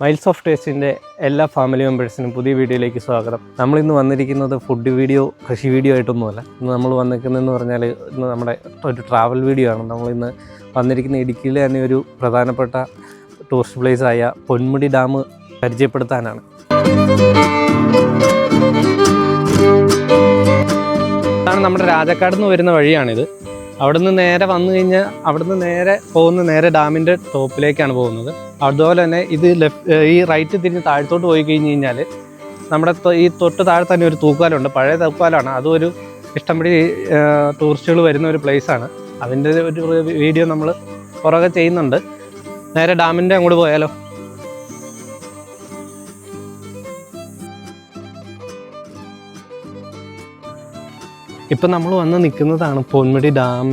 Miles of ടേസ്റ്റിൻ്റെ എല്ലാ family മെമ്പേഴ്സിനും പുതിയ വീഡിയോയിലേക്ക് സ്വാഗതം. നമ്മളിന്ന് വന്നിരിക്കുന്നത് ഫുഡ് വീഡിയോ, കൃഷി വീഡിയോ ആയിട്ടൊന്നുമല്ല. ഇന്ന് നമ്മൾ വന്നിരിക്കുന്നതെന്ന് പറഞ്ഞാൽ ഇന്ന് നമ്മുടെ ഒരു ട്രാവൽ വീഡിയോ ആണ്. നമ്മളിന്ന് വന്നിരിക്കുന്ന ഇടുക്കിയിലെ തന്നെ ഒരു പ്രധാനപ്പെട്ട ടൂറിസ്റ്റ് പ്ലേസായ പൊന്മുടി ഡാം പരിചയപ്പെടുത്താനാണ്. ഇതാണ് നമ്മുടെ രാജാക്കാട് നിന്ന് വരുന്ന വഴിയാണിത്. അവിടുന്ന് നേരെ വന്നു കഴിഞ്ഞാൽ അവിടുന്ന് നേരെ ഡാമിൻ്റെ ടോപ്പിലേക്കാണ് പോകുന്നത്. അതുപോലെ തന്നെ ഇത് ഈ റൈറ്റ് തിരിഞ്ഞ് താഴത്തോട്ട് പോയി കഴിഞ്ഞ് കഴിഞ്ഞാൽ നമ്മുടെ ഈ തൊട്ട് താഴെ തന്നെ ഒരു തൂക്കുപാലമുണ്ട്. പഴയ തൂക്കുപാലമാണ്. അതും ഒരു ഇഷ്ടംപടി ടൂറിസ്റ്റുകൾ വരുന്ന ഒരു പ്ലേസാണ്. അതിൻ്റെ ഒരു വീഡിയോ നമ്മൾ പുറകെ ചെയ്യുന്നുണ്ട്. നേരെ ഡാമിൻ്റെ അങ്ങോട്ട് പോയാലോ? ഇപ്പം നമ്മൾ വന്ന് നിൽക്കുന്നതാണ് പൊന്മുടി ഡാം.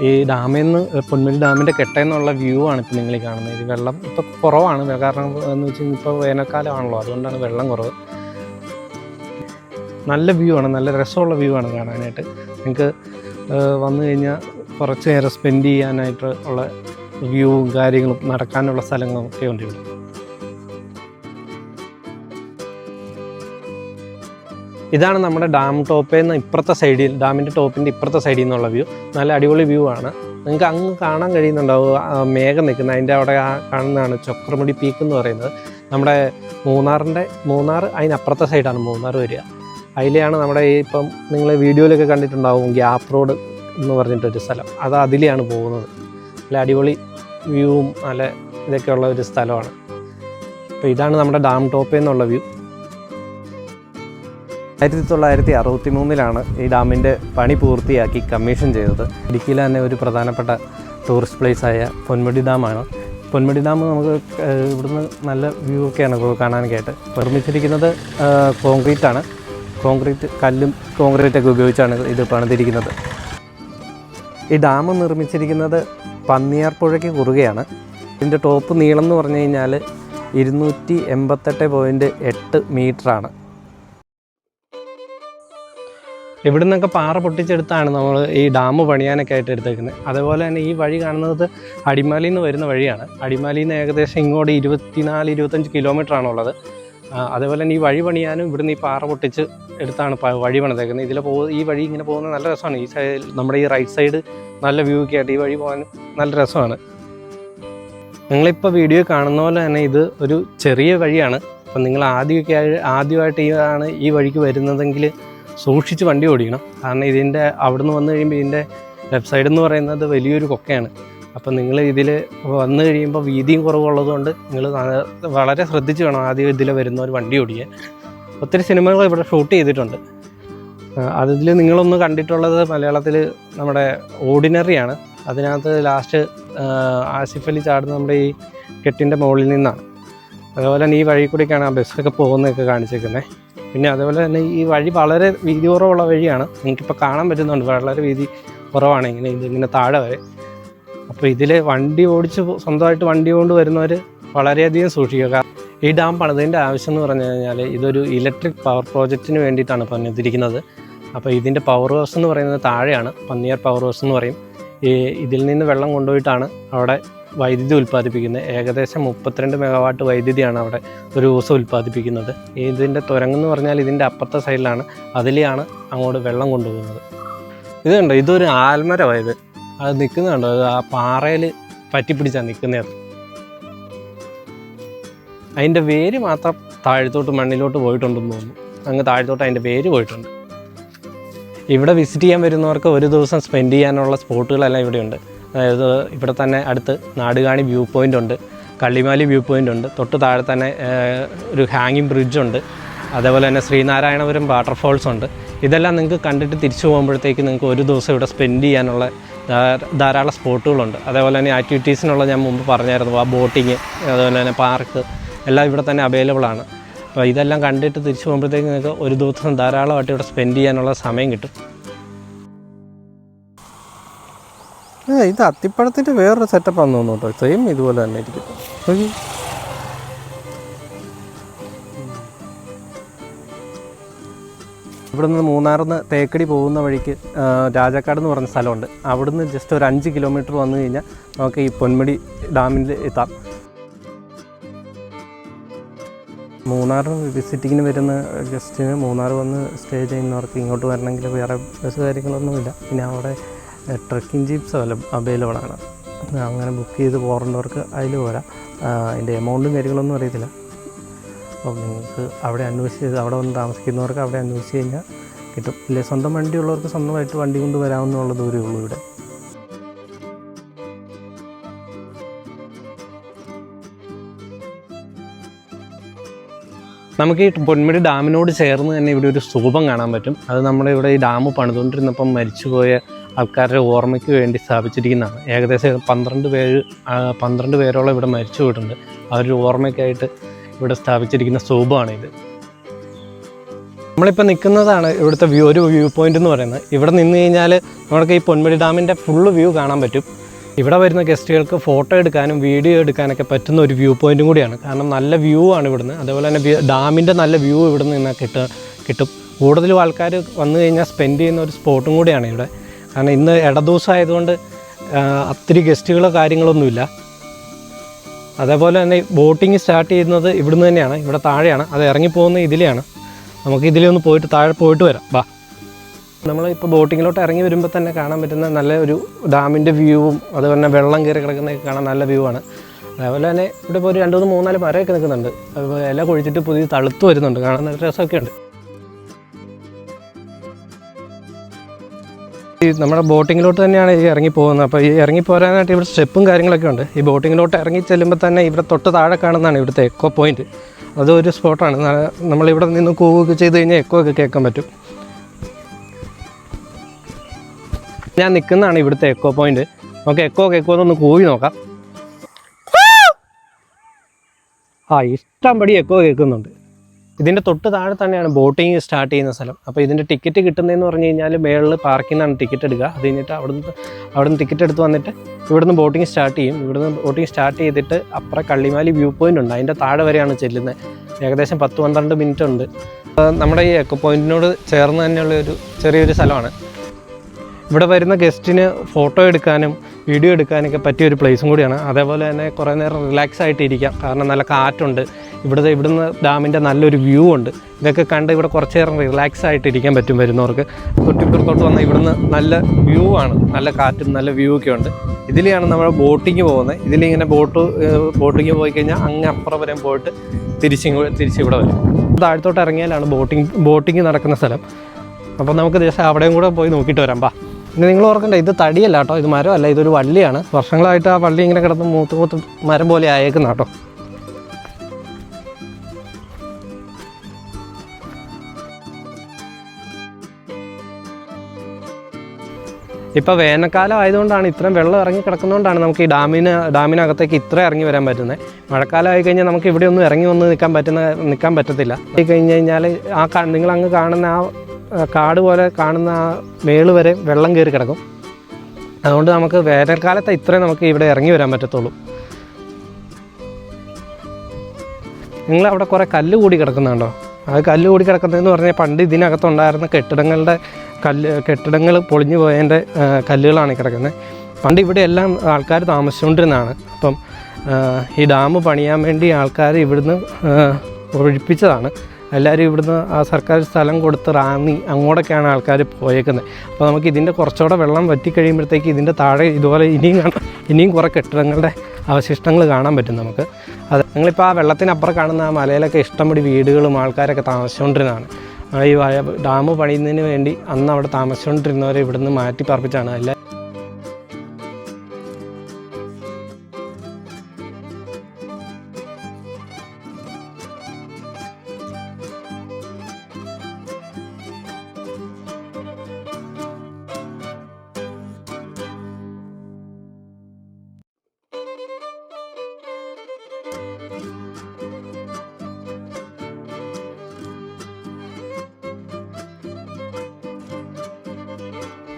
ഈ ഡാമിൽ നിന്ന് പൊന്മുടി ഡാമിൻ്റെ കെട്ടയെന്നുള്ള വ്യൂ ആണ് ഇപ്പം നിങ്ങൾ കാണുന്നത്. ഇത് വെള്ളം ഇപ്പോൾ കുറവാണ്, കാരണം എന്ന് വെച്ച് കഴിഞ്ഞാൽ ഇപ്പോൾ വേനൽക്കാലമാണല്ലോ, അതുകൊണ്ടാണ് വെള്ളം കുറവ്. നല്ല വ്യൂ ആണ്, നല്ല രസമുള്ള വ്യൂ ആണ് കാണാനായിട്ട്. നിങ്ങൾക്ക് വന്നു കഴിഞ്ഞാൽ കുറച്ച് നേരം സ്പെൻഡ് ചെയ്യാനായിട്ട് ഉള്ള വ്യൂവും കാര്യങ്ങളും നടക്കാനുള്ള സ്ഥലങ്ങളും ഒക്കെ ഉണ്ട് ഇവിടെ. ഇതാണ് നമ്മുടെ ഡാം ടോപ്പിൽ നിന്ന് ഇപ്പുറത്തെ സൈഡിൽ, ഡാമിൻ്റെ ടോപ്പിൻ്റെ ഇപ്പുറത്തെ സൈഡിൽ നിന്നുള്ള വ്യൂ. നല്ല അടിപൊളി വ്യൂ ആണ്. നിങ്ങൾക്ക് അങ്ങ് കാണാൻ കഴിയുന്നുണ്ടാവും മേഘം നിൽക്കുന്നത്. അതിൻ്റെ അവിടെ കാണുന്നതാണ് ചക്രമുടി പീക്ക് എന്ന് പറയുന്നത്. നമ്മുടെ മൂന്നാർ അതിനപ്പുറത്തെ സൈഡാണ് മൂന്നാർ വരിക. അതിലെയാണ് നമ്മുടെ ഇപ്പം നിങ്ങൾ വീഡിയോയിലൊക്കെ കണ്ടിട്ടുണ്ടാവും ഗ്യാപ്പ് റോഡ് എന്ന് പറഞ്ഞിട്ടൊരു സ്ഥലം. അത് അതിലെയാണ് പോകുന്നത്. നല്ല അടിപൊളി വ്യൂവും നല്ല ഇതൊക്കെയുള്ള ഒരു സ്ഥലമാണ്. അപ്പോൾ ഇതാണ് നമ്മുടെ ഡാം ടോപ്പിൽ നിന്നുള്ള വ്യൂ. 1963 ഈ ഡാമിൻ്റെ പണി പൂർത്തിയാക്കി കമ്മീഷൻ ചെയ്തത്. ഇടുക്കിയിലെ തന്നെ ഒരു പ്രധാനപ്പെട്ട ടൂറിസ്റ്റ് പ്ലേസായ പൊന്മുടി ഡാമാണ്. പൊന്മുടി ഡാം നമുക്ക് ഇവിടുന്ന് നല്ല വ്യൂ ഒക്കെയാണ് കാണാനൊക്കെയായിട്ട്. നിർമ്മിച്ചിരിക്കുന്നത് കോൺക്രീറ്റാണ്. കല്ലും കോൺക്രീറ്റൊക്കെ ഉപയോഗിച്ചാണ് ഇത് പണിതിരിക്കുന്നത്. ഈ ഡാം നിർമ്മിച്ചിരിക്കുന്നത് പന്നിയാർ പുഴയ്ക്ക് കുറുകെയാണ്. ഇതിൻ്റെ ടോപ്പ് നീളം എന്ന് പറഞ്ഞു കഴിഞ്ഞാൽ 288.8 മീറ്ററാണ്. ഇവിടെ നിന്നൊക്കെ പാറ പൊട്ടിച്ചെടുത്താണ് നമ്മൾ ഈ ഡാം പണിയാനൊക്കെ ആയിട്ട് എടുത്തേക്കുന്നത്. അതേപോലെ തന്നെ ഈ വഴി കാണുന്നത് അടിമാലിയിൽ നിന്ന് വരുന്ന വഴിയാണ്. അടിമാലിയിൽ നിന്ന് ഏകദേശം ഇങ്ങോട്ട് 24-25 കിലോമീറ്ററാണുള്ളത്. അതേപോലെ തന്നെ ഈ വഴി പണിയാനും ഇവിടുന്ന് ഈ പാറ പൊട്ടിച്ച് എടുത്താണ് വഴി പണിതേക്കുന്നത്. ഈ വഴി ഇങ്ങനെ പോകുന്നത് നല്ല രസമാണ്. ഈ സൈഡിൽ നമ്മുടെ ഈ റൈറ്റ് സൈഡ് നല്ല വ്യൂ ഒക്കെ ആയിട്ട് ഈ വഴി പോകാനും നല്ല രസമാണ്. നിങ്ങളിപ്പോൾ വീഡിയോ കാണുന്ന പോലെ തന്നെ ഇത് ഒരു ചെറിയ വഴിയാണ്. അപ്പം നിങ്ങൾ ആദ്യമായിട്ട് ഈ വഴിക്ക് വരുന്നതെങ്കിൽ സൂക്ഷിച്ച് വണ്ടി ഓടിക്കണം. കാരണം ഇതിൻ്റെ അവിടുന്ന് വന്നു കഴിയുമ്പോൾ ഇതിൻ്റെ ലെഫ്റ്റ് സൈഡ് എന്ന് പറയുന്നത് വലിയൊരു കൊക്കയാണ്. അപ്പം നിങ്ങൾ ഇതിൽ വന്നു കഴിയുമ്പോൾ വീതിയും കുറവുള്ളത് കൊണ്ട് നിങ്ങൾ വളരെ ശ്രദ്ധിച്ച് വേണം ആദ്യം ഇതിൽ വരുന്ന ഒരു വണ്ടി ഓടിക്കാൻ. ഒത്തിരി സിനിമകൾ ഇവിടെ ഷൂട്ട് ചെയ്തിട്ടുണ്ട്. അതിൽ നിങ്ങളൊന്ന് കണ്ടിട്ടുള്ളത് മലയാളത്തിൽ നമ്മുടെ ഓർഡിനറിയാണ്. അതിനകത്ത് ലാസ്റ്റ് ആസിഫ് അലി ചാടുന്ന നമ്മുടെ ഈ കെട്ടിൻ്റെ മുകളിൽ നിന്നാണ്. അതുപോലെ തന്നെ ഈ വഴി കൂടിയൊക്കെയാണ് ആ ബസ്സൊക്കെ പോകുന്നതൊക്കെ കാണിച്ചേക്കുന്നത്. പിന്നെ അതേപോലെ തന്നെ ഈ വഴി വളരെ വീതി കുറവുള്ള വഴിയാണ്. നിങ്ങൾക്കിപ്പോൾ കാണാൻ പറ്റുന്നുണ്ട് വളരെ വീതി കുറവാണ് ഇതിങ്ങനെ താഴെ വരെ. അപ്പോൾ ഇതിൽ വണ്ടി ഓടിച്ച് സ്വന്തമായിട്ട് വണ്ടി കൊണ്ട് വരുന്നവർ വളരെയധികം സൂക്ഷിക്കുക. ഈ ഡാം പണിതതിൻ്റെ ആവശ്യം എന്ന് പറഞ്ഞു കഴിഞ്ഞാൽ ഇതൊരു ഇലക്ട്രിക് പവർ പ്രോജക്റ്റിന് വേണ്ടിയിട്ടാണ് പണിതിരിക്കുന്നത്. അപ്പോൾ ഇതിൻ്റെ പവർ ഹൗസ് എന്ന് പറയുന്നത് താഴെയാണ്, പന്നിയാർ പവർ ഹൗസ് എന്ന് പറയും. ഇതിൽ നിന്ന് വെള്ളം കൊണ്ടുപോയിട്ടാണ് അവിടെ വൈദ്യുതി ഉൽപ്പാദിപ്പിക്കുന്നത്. ഏകദേശം 32 മെഗാവാട്ട് വൈദ്യുതിയാണ് അവിടെ ഒരു ദിവസം ഉൽപ്പാദിപ്പിക്കുന്നത്. ഇതിൻ്റെ തുരങ്കെന്ന് പറഞ്ഞാൽ ഇതിൻ്റെ അപ്പുറത്തെ സൈഡിലാണ്, അതിലെയാണ് അങ്ങോട്ട് വെള്ളം കൊണ്ടുപോകുന്നത്. ഇത് കണ്ടോ, ഇതൊരു ആൽമരമായത്. അത് നിൽക്കുന്നുണ്ടോ, ആ പാറയിൽ പറ്റിപ്പിടിച്ചാണ് നിൽക്കുന്നത്. അതിൻ്റെ വേര് മാത്രം താഴത്തോട്ട് മണ്ണിലോട്ട് പോയിട്ടുണ്ടെന്ന് തോന്നുന്നു. അങ്ങ് താഴത്തോട്ട് അതിൻ്റെ വേര് പോയിട്ടുണ്ട്. ഇവിടെ വിസിറ്റ് ചെയ്യാൻ വരുന്നവർക്ക് ഒരു ദിവസം സ്പെൻഡ് ചെയ്യാനുള്ള സ്പോട്ടുകളെല്ലാം ഇവിടെയുണ്ട്. അതായത് ഇവിടെ തന്നെ അടുത്ത് നാടുകാണി വ്യൂ പോയിൻ്റ് ഉണ്ട്, കള്ളിമാലി വ്യൂ പോയിൻ്റ് ഉണ്ട്, തൊട്ട് താഴെ തന്നെ ഒരു ഹാങ്ങിങ് ബ്രിഡ്ജുണ്ട്. അതേപോലെ തന്നെ ശ്രീനാരായണപുരം വാട്ടർഫോൾസ് ഉണ്ട്. ഇതെല്ലാം നിങ്ങൾക്ക് കണ്ടിട്ട് തിരിച്ചു പോകുമ്പോഴത്തേക്ക് നിങ്ങൾക്ക് ഒരു ദിവസം ഇവിടെ സ്പെൻഡ് ചെയ്യാനുള്ള ധാരാളം സ്പോട്ടുകളുണ്ട്. അതേപോലെ തന്നെ ആക്ടിവിറ്റീസിനുള്ള ഞാൻ മുമ്പ് പറഞ്ഞായിരുന്നു, ആ ബോട്ടിങ്, അതുപോലെ തന്നെ പാർക്ക് എല്ലാം ഇവിടെ തന്നെ അവൈലബിൾ ആണ്. അപ്പോൾ ഇതെല്ലാം കണ്ടിട്ട് തിരിച്ചു പോകുമ്പോഴത്തേക്ക് നിങ്ങൾക്ക് ഒരു ദിവസം ധാരാളമായിട്ട് ഇവിടെ സ്പെൻഡ് ചെയ്യാനുള്ള സമയം കിട്ടും. ഇത് അത്തിപ്പഴത്തിൻ്റെ വേറൊരു സെറ്റപ്പാന്ന് തോന്നുന്നു കേട്ടോ. സെയിം ഇതുപോലെ തന്നെ ഇരിക്കും. ഇവിടുന്ന് മൂന്നാറിന്ന് തേക്കടി പോകുന്ന വഴിക്ക് രാജാക്കാട് എന്ന് പറഞ്ഞ സ്ഥലമുണ്ട്. അവിടുന്ന് ജസ്റ്റ് ഒരു 5 കിലോമീറ്റർ വന്നു കഴിഞ്ഞാൽ നമുക്ക് ഈ പൊന്മുടി ഡാമിൽ എത്താം. മൂന്നാർ വിസിറ്റിങ്ങിന് വരുന്ന ഗസ്റ്റിന് മൂന്നാർ വന്ന് സ്റ്റേ ചെയ്യുന്നവർക്ക് ഇങ്ങോട്ട് വരണമെങ്കിൽ വേറെ ബസ് കാര്യങ്ങളൊന്നുമില്ല. പിന്നെ അവിടെ ട്രക്കിംഗ് ജീപ്സ് അവൈലബിൾ ആണ്. അങ്ങനെ ബുക്ക് ചെയ്ത് പോകേണ്ടവർക്ക് അതിൽ പോരാ. അതിൻ്റെ എമൗണ്ടും കാര്യങ്ങളൊന്നും അറിയത്തില്ല. അപ്പം നിങ്ങൾക്ക് അവിടെ അന്വേഷിച്ച് അവിടെ വന്ന് താമസിക്കുന്നവർക്ക് അവിടെ അന്വേഷിച്ച് കഴിഞ്ഞാൽ കിട്ടും. ഇല്ലേ സ്വന്തം വണ്ടി ഉള്ളവർക്ക് സ്വന്തമായിട്ട് വണ്ടി കൊണ്ട് വരാവുന്നുള്ള ദൂരമേ ഉള്ളൂ ഇവിടെ. നമുക്ക് ഈ പൊന്മുടി ഡാമിനോട് ചേർന്ന് തന്നെ ഇവിടെ ഒരു സ്തൂപം കാണാൻ പറ്റും. അത് നമ്മുടെ ഇവിടെ ഈ ഡാം പണിതുകൊണ്ടിരുന്നപ്പം മരിച്ചുപോയ ആൾക്കാരുടെ ഓർമ്മയ്ക്ക് വേണ്ടി സ്ഥാപിച്ചിരിക്കുന്നതാണ്. ഏകദേശം 12 പേരോളം ഇവിടെ മരിച്ചു പോയിട്ടുണ്ട്. അവരുടെ ഓർമ്മയ്ക്കായിട്ട് ഇവിടെ സ്ഥാപിച്ചിരിക്കുന്ന സ്തൂപമാണിത്. നമ്മളിപ്പോൾ നിൽക്കുന്നതാണ് ഇവിടുത്തെ ഒരു വ്യൂ പോയിൻ്റ് എന്ന് പറയുന്നത്. ഇവിടെ നിന്ന് കഴിഞ്ഞാൽ നമുക്ക് ഈ പൊന്മുടി ഡാമിൻ്റെ ഫുള്ള് വ്യൂ കാണാൻ പറ്റും. ഇവിടെ വരുന്ന ഗസ്റ്റുകൾക്ക് ഫോട്ടോ എടുക്കാനും വീഡിയോ എടുക്കാനൊക്കെ പറ്റുന്ന ഒരു വ്യൂ പോയിൻറ്റും കൂടിയാണ്. കാരണം നല്ല വ്യൂ ആണ് ഇവിടുന്ന്. അതേപോലെ തന്നെ ഡാമിൻ്റെ നല്ല വ്യൂ ഇവിടെ നിന്ന് കിട്ടും. കൂടുതലും ആൾക്കാർ വന്നു കഴിഞ്ഞാൽ സ്പെൻഡ് ചെയ്യുന്ന ഒരു സ്പോട്ടും കൂടിയാണ് ഇവിടെ. കാരണം ഇന്ന് ഇടദിവസം ആയതുകൊണ്ട് ഒത്തിരി ഗസ്റ്റുകളോ കാര്യങ്ങളൊന്നുമില്ല. അതേപോലെ തന്നെ ബോട്ടിങ് സ്റ്റാർട്ട് ചെയ്യുന്നത് ഇവിടുന്ന് തന്നെയാണ്. ഇവിടെ താഴെയാണ്. അത് ഇറങ്ങിപ്പോകുന്ന ഇതിലെയാണ്. നമുക്ക് ഇതിലൊന്ന് പോയിട്ട് താഴെ പോയിട്ട് വരാം. വാ. നമ്മളിപ്പോൾ ബോട്ടിങ്ങിലോട്ട് ഇറങ്ങി വരുമ്പോൾ തന്നെ കാണാൻ പറ്റുന്ന നല്ല ഒരു ഡാമിൻ്റെ വ്യൂവും അതുപോലെ തന്നെ വെള്ളം കയറി കിടക്കുന്നതൊക്കെ കാണാൻ നല്ല വ്യൂ ആണ്. അതേപോലെ തന്നെ ഇവിടെ ഇപ്പോൾ ഒരു 2-3-4 മരമൊക്കെ നിൽക്കുന്നുണ്ട്. ഇല കൊഴിച്ചിട്ട് പുതിയ തളുത്ത് വരുന്നുണ്ട്. കാണാൻ നല്ല രസമൊക്കെ ഉണ്ട്. ഈ നമ്മുടെ ബോട്ടിങ്ങിലോട്ട് തന്നെയാണ് ഈ ഇറങ്ങി പോകുന്നത്. അപ്പോൾ ഈ ഇറങ്ങി പോരാനായിട്ട് ഇവിടെ സ്റ്റെപ്പും കാര്യങ്ങളൊക്കെ ഉണ്ട്. ഈ ബോട്ടിങ്ങിലോട്ട് ഇറങ്ങി ചെല്ലുമ്പോൾ തന്നെ ഇവിടെ തൊട്ട് താഴെ കാണുന്നതാണ് ഇവിടുത്തെ എക്കോ പോയിൻറ്റ്. അതൊരു സ്പോട്ടാണ്. നമ്മളിവിടെ നിന്ന് കൂവൊക്കെ ചെയ്ത് കഴിഞ്ഞാൽ എക്കോ ഒക്കെ കേൾക്കാൻ പറ്റും. ഞാൻ നിൽക്കുന്നതാണ് ഇവിടുത്തെ എക്കോ പോയിന്റ്. നമുക്ക് എക്കോ എന്നൊന്ന് കൂവി നോക്കാം. ഇഷ്ടംപടി എക്കോ കേൾക്കുന്നുണ്ട്. ഇതിൻ്റെ തൊട്ട് താഴെ തന്നെയാണ് ബോട്ടിങ് സ്റ്റാർട്ട് ചെയ്യുന്ന സ്ഥലം. അപ്പോൾ ഇതിൻ്റെ ടിക്കറ്റ് കിട്ടുന്നതെന്ന് പറഞ്ഞു കഴിഞ്ഞാൽ മേളിൽ പാർക്കിൽ നിന്നാണ് ടിക്കറ്റ് എടുക്കുക. അത് കഴിഞ്ഞിട്ട് അവിടുന്ന് ടിക്കറ്റ് എടുത്ത് വന്നിട്ട് ഇവിടുന്ന് ബോട്ടിങ് സ്റ്റാർട്ട് ചെയ്യും. ഇവിടുന്ന് ബോട്ടിങ് സ്റ്റാർട്ട് ചെയ്തിട്ട് അപ്പുറം കള്ളിമാലി വ്യൂ പോയിൻ്റ് ഉണ്ട്. അതിൻ്റെ താഴെ വരെയാണ് ചെല്ലുന്നത്. ഏകദേശം 10-12 മിനിറ്റ് ഉണ്ട്. നമ്മുടെ ഈ എക്കോ പോയിൻറ്റിനോട് ചേർന്ന് തന്നെയുള്ള ഒരു ചെറിയൊരു സ്ഥലമാണ്. ഇവിടെ വരുന്ന ഗസ്റ്റിന് ഫോട്ടോ എടുക്കാനും വീഡിയോ എടുക്കാനൊക്കെ പറ്റിയൊരു പ്ലേസും കൂടിയാണ്. അതേപോലെ തന്നെ കുറേ നേരം റിലാക്സ് ആയിട്ട് ഇരിക്കാം. കാരണം നല്ല കാറ്റുണ്ട്. ഇവിടുന്ന് ഡാമിൻ്റെ നല്ലൊരു വ്യൂ ഉണ്ട്. ഇതൊക്കെ കണ്ട് ഇവിടെ കുറച്ച് നേരം റിലാക്സ് ആയിട്ട് ഇരിക്കാൻ പറ്റും വരുന്നവർക്ക്. തൊട്ടിപ്പുറത്തോട്ട് വന്നാൽ ഇവിടുന്ന് നല്ല വ്യൂ ആണ്. നല്ല കാറ്റും നല്ല വ്യൂ ഒക്കെ ഉണ്ട്. ഇതിലെയാണ് നമ്മൾ ബോട്ടിങ് പോകുന്നത്. ഇതിലിങ്ങനെ ബോട്ടിങ് പോയി കഴിഞ്ഞാൽ അങ്ങ് അപ്പുറം വരെ പോയിട്ട് തിരിച്ച് ഇവിടെ വരും. താഴത്തോട്ട് ഇറങ്ങിയാലാണ് ബോട്ടിങ് നടക്കുന്ന സ്ഥലം. അപ്പോൾ നമുക്ക് ദിവസം അവിടെയും കൂടെ പോയി നോക്കിയിട്ട് വരാം. പിന്നെ നിങ്ങൾ ഓർക്കണ്ട, ഇത് തടിയല്ല കേട്ടോ, ഇത് മരമല്ല, ഇതൊരു വള്ളിയാണ്. വർഷങ്ങളായിട്ട് ആ വള്ളി ഇങ്ങനെ കിടന്ന് മൂത്ത് മരം പോലെ ആയേക്കുന്ന കേട്ടോ. ഇപ്പോൾ വേനൽക്കാലം ആയതുകൊണ്ടാണ് ഇത്രയും വെള്ളം ഇറങ്ങി കിടക്കുന്നതുകൊണ്ടാണ് നമുക്ക് ഈ ഡാമിനകത്തേക്ക് ഇത്ര ഇറങ്ങി വരാൻ പറ്റുന്നത്. മഴക്കാലം ആയി കഴിഞ്ഞാൽ നമുക്ക് ഇവിടെ ഒന്നും ഇറങ്ങി വന്ന് നിൽക്കാൻ പറ്റത്തില്ല. കഴിഞ്ഞ് കഴിഞ്ഞാൽ നിങ്ങളങ്ങ് കാണുന്ന ആ കാട് പോലെ കാണുന്ന ആ മേള് വരെ വെള്ളം കയറി കിടക്കും. അതുകൊണ്ട് നമുക്ക് വേനൽക്കാലത്ത് ഇത്രയും നമുക്ക് ഇവിടെ ഇറങ്ങി വരാൻ പറ്റത്തുള്ളൂ. നിങ്ങളവിടെ കുറേ കല്ല് കൂടി കിടക്കുന്നുണ്ടോ? അത് കല്ല് കൂടി കിടക്കുന്നതെന്ന് പറഞ്ഞാൽ പണ്ട് ഇതിനകത്തുണ്ടായിരുന്ന കെട്ടിടങ്ങൾ പൊളിഞ്ഞു പോയതിൻ്റെ കല്ലുകളാണ് കിടക്കുന്നത്. പണ്ട് ഇവിടെ എല്ലാം ആൾക്കാർ താമസിച്ചുകൊണ്ടിരുന്നതാണ്. അപ്പം ഈ ഡാം പണിയാൻ വേണ്ടി ആൾക്കാർ ഇവിടുന്ന് ഒഴിപ്പിച്ചതാണ്. എല്ലാവരും ഇവിടുന്ന് ആ സർക്കാർ സ്ഥലം കൊടുത്ത് റാന്നി അങ്ങോട്ടൊക്കെയാണ് ആൾക്കാർ പോയേക്കുന്നത്. അപ്പോൾ നമുക്ക് ഇതിൻ്റെ കുറച്ചുകൂടെ വെള്ളം വറ്റി കഴിയുമ്പോഴത്തേക്ക് ഇതിൻ്റെ താഴെ ഇതുപോലെ ഇനിയും കുറേ കെട്ടിടങ്ങളുടെ അവശിഷ്ടങ്ങൾ കാണാൻ പറ്റും നമുക്ക്. അത് നിങ്ങളിപ്പോൾ ആ വെള്ളത്തിനപ്പുറം കാണുന്ന ആ മലയിലൊക്കെ ഇഷ്ടംപടി വീടുകളും ആൾക്കാരൊക്കെ താമസിച്ചുകൊണ്ടിരുന്നതാണ്. ഈ ഡാം പണിയുന്നതിന് വേണ്ടി അന്ന് അവിടെ താമസിച്ചുകൊണ്ടിരുന്നവരെ ഇവിടുന്ന് മാറ്റി പാർപ്പിച്ചാണ് എല്ലാ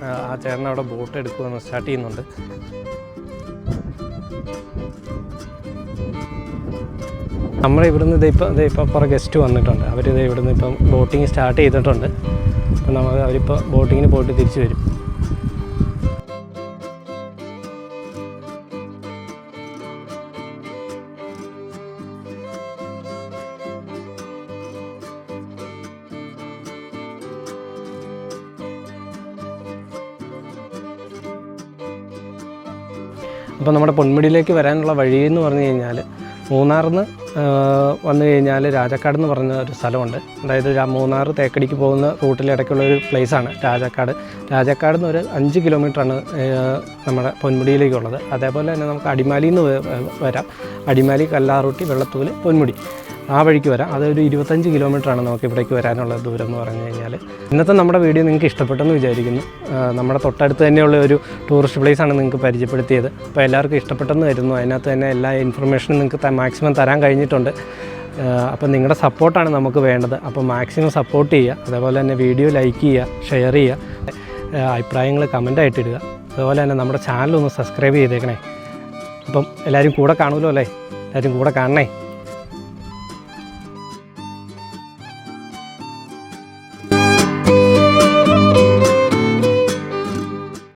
ആ ചേട്ടൻ അവിടെ ബോട്ട് എടുക്കുമെന്ന് സ്റ്റാർട്ട് ചെയ്യുന്നുണ്ട്. നമ്മളിവിടുന്ന് ഇപ്പോൾ കുറേ ഗസ്റ്റ് വന്നിട്ടുണ്ട്. അവരിത് ഇവിടുന്ന് ഇപ്പം ബോട്ടിങ് സ്റ്റാർട്ട് ചെയ്തിട്ടുണ്ട്. അപ്പം അവരിപ്പോൾ ബോട്ടിങ്ങിന് പോയിട്ട് തിരിച്ചു വരും. അപ്പോൾ നമ്മുടെ പൊന്മുടിയിലേക്ക് വരാനുള്ള വഴിയെന്ന് പറഞ്ഞു കഴിഞ്ഞാൽ മൂന്നാറിന്ന് വന്നു കഴിഞ്ഞാൽ രാജാക്കാട് എന്ന് പറഞ്ഞ ഒരു സ്ഥലമുണ്ട്. അതായത് മൂന്നാർ തേക്കടിക്ക് പോകുന്ന റൂട്ടിലിടയ്ക്കുള്ള ഒരു പ്ലേസാണ് രാജാക്കാട്. രാജാക്കാട് നിന്ന് ഒരു 5 കിലോമീറ്ററാണ് നമ്മുടെ പൊന്മുടിയിലേക്കുള്ളത്. അതേപോലെ തന്നെ നമുക്ക് അടിമാലിയിൽ നിന്ന് വരാം. അടിമാലി, കല്ലാറുട്ടി, വെള്ളത്തൂല്, പൊന്മുടി ആ വഴിക്ക് വരാം. അതൊരു 25 കിലോമീറ്ററാണ് നമുക്ക് ഇവിടേക്ക് വരാനുള്ള ദൂരം എന്ന് പറഞ്ഞു കഴിഞ്ഞാൽ. ഇന്നത്തെ നമ്മുടെ വീഡിയോ നിങ്ങൾക്ക് ഇഷ്ടപ്പെട്ടെന്ന് വിചാരിക്കുന്നു. നമ്മുടെ തൊട്ടടുത്ത് തന്നെയുള്ള ഒരു ടൂറിസ്റ്റ് പ്ലേസാണ് നിങ്ങൾക്ക് പരിചയപ്പെടുത്തിയത്. അപ്പോൾ എല്ലാവർക്കും ഇഷ്ടപ്പെട്ടെന്ന് കരുതുന്നു. അതിനകത്ത് തന്നെ എല്ലാ ഇൻഫർമേഷനും നിങ്ങൾക്ക് മാക്സിമം തരാൻ കഴിഞ്ഞിട്ടുണ്ട്. അപ്പോൾ നിങ്ങളുടെ സപ്പോർട്ടാണ് നമുക്ക് വേണ്ടത്. അപ്പോൾ മാക്സിമം സപ്പോർട്ട് ചെയ്യുക. അതേപോലെ തന്നെ വീഡിയോ ലൈക്ക് ചെയ്യുക, ഷെയർ ചെയ്യുക, അഭിപ്രായങ്ങൾ കമൻ്റായിട്ട് ഇടുക. അതുപോലെ തന്നെ നമ്മുടെ ചാനലൊന്ന് സബ്സ്ക്രൈബ് ചെയ്തേക്കണേ. അപ്പം എല്ലാവരും കൂടെ കാണുമല്ലോ അല്ലേ? എല്ലാവരും കൂടെ കാണണേ.